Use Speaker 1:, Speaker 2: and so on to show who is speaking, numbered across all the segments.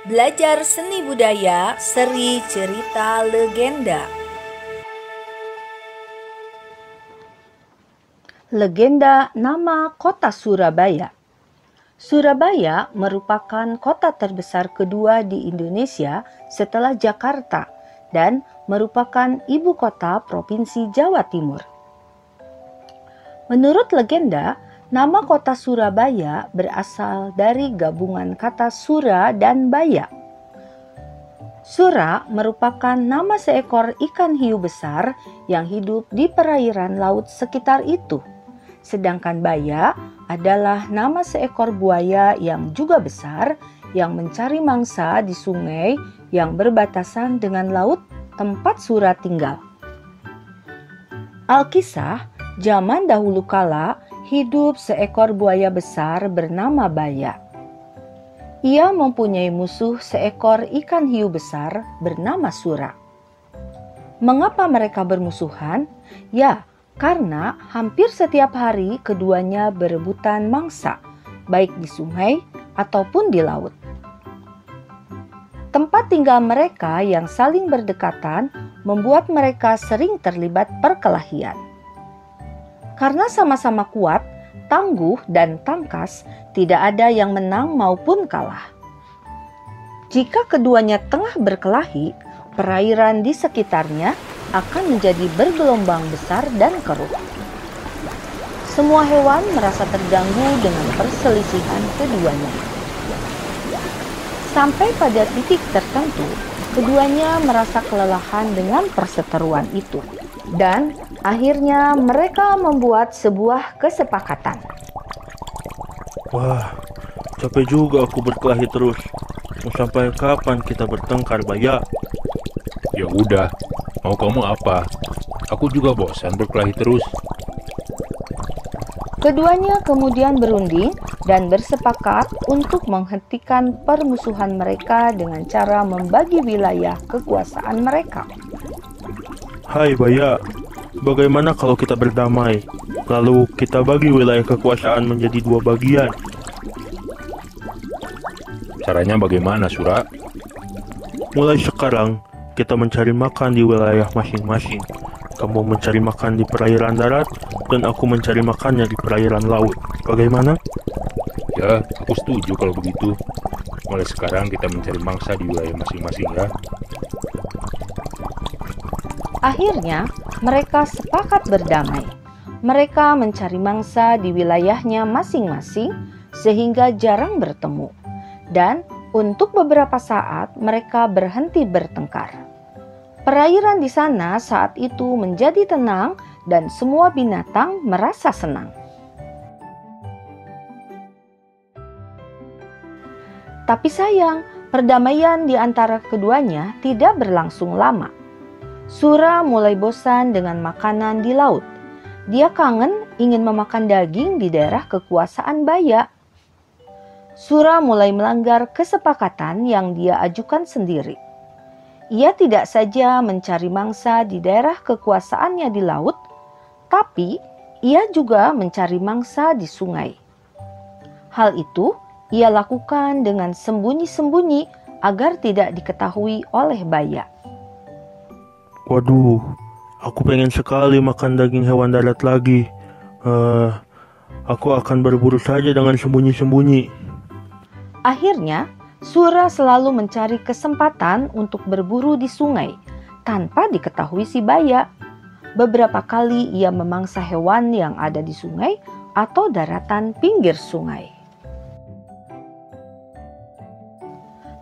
Speaker 1: Belajar seni budaya seri cerita legenda.
Speaker 2: Legenda nama kota Surabaya. Surabaya merupakan kota terbesar kedua di Indonesia setelah Jakarta dan merupakan ibu kota Provinsi Jawa Timur. Menurut legenda, nama kota Surabaya berasal dari gabungan kata Sura dan Baya. Sura merupakan nama seekor ikan hiu besar yang hidup di perairan laut sekitar itu. Sedangkan Baya adalah nama seekor buaya yang juga besar yang mencari mangsa di sungai yang berbatasan dengan laut tempat Sura tinggal. Alkisah, zaman dahulu kala hidup seekor buaya besar bernama Baya. Ia mempunyai musuh seekor ikan hiu besar bernama Sura. Mengapa mereka bermusuhan? Ya, karena hampir setiap hari keduanya berebutan mangsa, baik di sungai ataupun di laut. Tempat tinggal mereka yang saling berdekatan membuat mereka sering terlibat perkelahian. Karena sama-sama kuat, tangguh, dan tangkas, tidak ada yang menang maupun kalah. Jika keduanya tengah berkelahi, perairan di sekitarnya akan menjadi bergelombang besar dan keruh. Semua hewan merasa terganggu dengan perselisihan keduanya. Sampai pada titik tertentu, keduanya merasa kelelahan dengan perseteruan itu. Dan akhirnya mereka membuat sebuah kesepakatan.
Speaker 3: Wah, capek juga aku berkelahi terus. Mau sampai kapan kita bertengkar, Baya?
Speaker 4: Ya udah, mau kamu apa? Aku juga bosan berkelahi terus.
Speaker 2: Keduanya kemudian berunding dan bersepakat untuk menghentikan permusuhan mereka dengan cara membagi wilayah kekuasaan mereka.
Speaker 3: Hai Baya, bagaimana kalau kita berdamai? Lalu kita bagi wilayah kekuasaan menjadi dua bagian.
Speaker 4: Caranya bagaimana, Sura?
Speaker 3: Mulai sekarang, kita mencari makan di wilayah masing-masing. Kamu mencari makan di perairan darat, dan aku mencari makannya di perairan laut. Bagaimana?
Speaker 4: Ya, aku setuju kalau begitu. Mulai sekarang kita mencari mangsa di wilayah masing-masing ya.
Speaker 2: Akhirnya, mereka sepakat berdamai. Mereka mencari mangsa di wilayahnya masing-masing sehingga jarang bertemu. Dan untuk beberapa saat mereka berhenti bertengkar. Perairan di sana saat itu menjadi tenang dan semua binatang merasa senang. Tapi sayang, perdamaian di antara keduanya tidak berlangsung lama. Sura mulai bosan dengan makanan di laut. Dia kangen ingin memakan daging di daerah kekuasaan Baya. Sura mulai melanggar kesepakatan yang dia ajukan sendiri. Ia tidak saja mencari mangsa di daerah kekuasaannya di laut, tapi ia juga mencari mangsa di sungai. Hal itu ia lakukan dengan sembunyi-sembunyi agar tidak diketahui oleh Baya.
Speaker 3: Waduh, aku pengen sekali makan daging hewan darat lagi. Aku akan berburu saja dengan sembunyi-sembunyi.
Speaker 2: Akhirnya, Sura selalu mencari kesempatan untuk berburu di sungai tanpa diketahui si Baya. Beberapa kali ia memangsa hewan yang ada di sungai atau daratan pinggir sungai.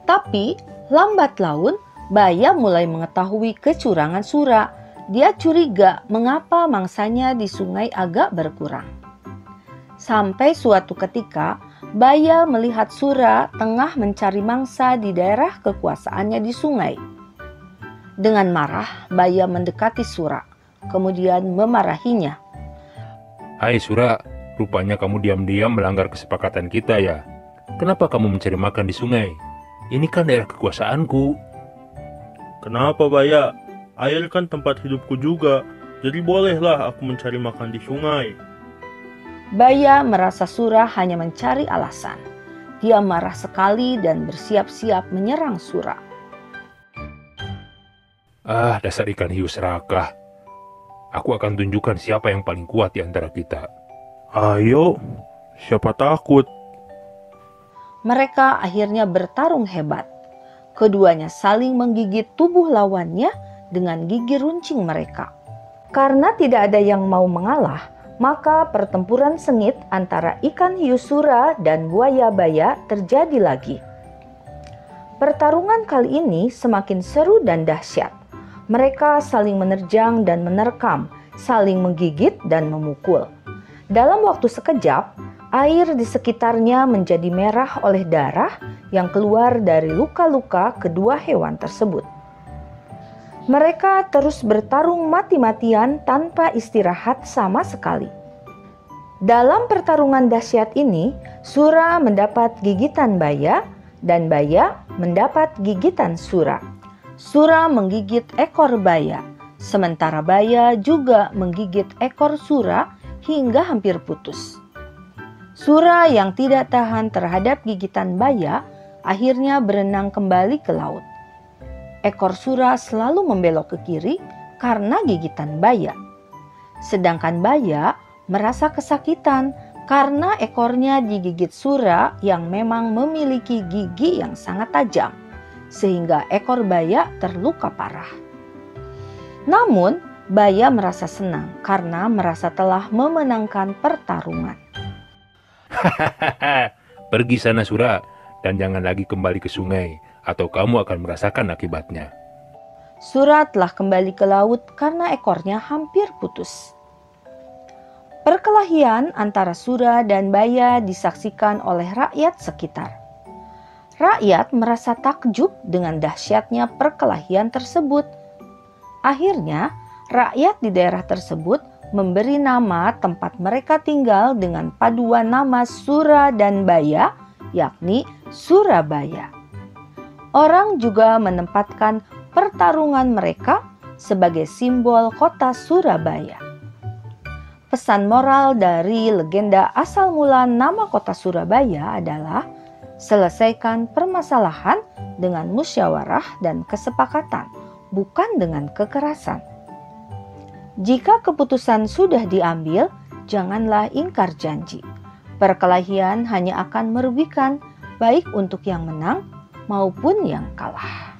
Speaker 2: Tapi lambat laun Baya mulai mengetahui kecurangan Sura. Dia curiga mengapa mangsanya di sungai agak berkurang. Sampai suatu ketika Baya melihat Sura tengah mencari mangsa di daerah kekuasaannya di sungai. Dengan marah, Baya mendekati Sura, kemudian memarahinya.
Speaker 4: Hai Sura, rupanya kamu diam-diam melanggar kesepakatan kita ya. Kenapa kamu mencari makan di sungai? Ini kan daerah kekuasaanku.
Speaker 3: Kenapa Baya? Air kan tempat hidupku juga, jadi bolehlah aku mencari makan di sungai.
Speaker 2: Baya merasa Sura hanya mencari alasan. Dia marah sekali dan bersiap-siap menyerang Sura.
Speaker 4: Ah, dasar ikan hiu serakah. Aku akan tunjukkan siapa yang paling kuat di antara kita.
Speaker 3: Ayo, siapa takut?
Speaker 2: Mereka akhirnya bertarung hebat. Keduanya saling menggigit tubuh lawannya dengan gigi runcing mereka. Karena tidak ada yang mau mengalah, maka pertempuran sengit antara ikan hiu Sura dan buaya baya terjadi lagi. Pertarungan kali ini semakin seru dan dahsyat. Mereka saling menerjang dan menerkam, saling menggigit dan memukul. Dalam waktu sekejap, air di sekitarnya menjadi merah oleh darah yang keluar dari luka-luka kedua hewan tersebut. Mereka terus bertarung mati-matian tanpa istirahat sama sekali. Dalam pertarungan dahsyat ini, Sura mendapat gigitan baya dan baya mendapat gigitan Sura. Sura menggigit ekor baya, sementara baya juga menggigit ekor Sura hingga hampir putus. Sura yang tidak tahan terhadap gigitan baya akhirnya berenang kembali ke laut. Ekor Sura selalu membelok ke kiri karena gigitan baya. Sedangkan baya merasa kesakitan karena ekornya digigit Sura yang memang memiliki gigi yang sangat tajam, sehingga ekor baya terluka parah. Namun, baya merasa senang karena merasa telah memenangkan pertarungan.
Speaker 4: Pergi sana Sura, dan jangan lagi kembali ke sungai, atau kamu akan merasakan akibatnya.
Speaker 2: Sura telah kembali ke laut karena ekornya hampir putus. Perkelahian antara Sura dan baya disaksikan oleh rakyat sekitar. Rakyat merasa takjub dengan dahsyatnya perkelahian tersebut. Akhirnya, rakyat di daerah tersebut memberi nama tempat mereka tinggal dengan paduan nama Sura dan baya, yakni Surabaya. Orang juga menempatkan pertarungan mereka sebagai simbol kota Surabaya. Pesan moral dari legenda asal mula nama kota Surabaya adalah selesaikan permasalahan dengan musyawarah dan kesepakatan, bukan dengan kekerasan. Jika keputusan sudah diambil, janganlah ingkar janji. Perkelahian hanya akan merugikan, baik untuk yang menang maupun yang kalah.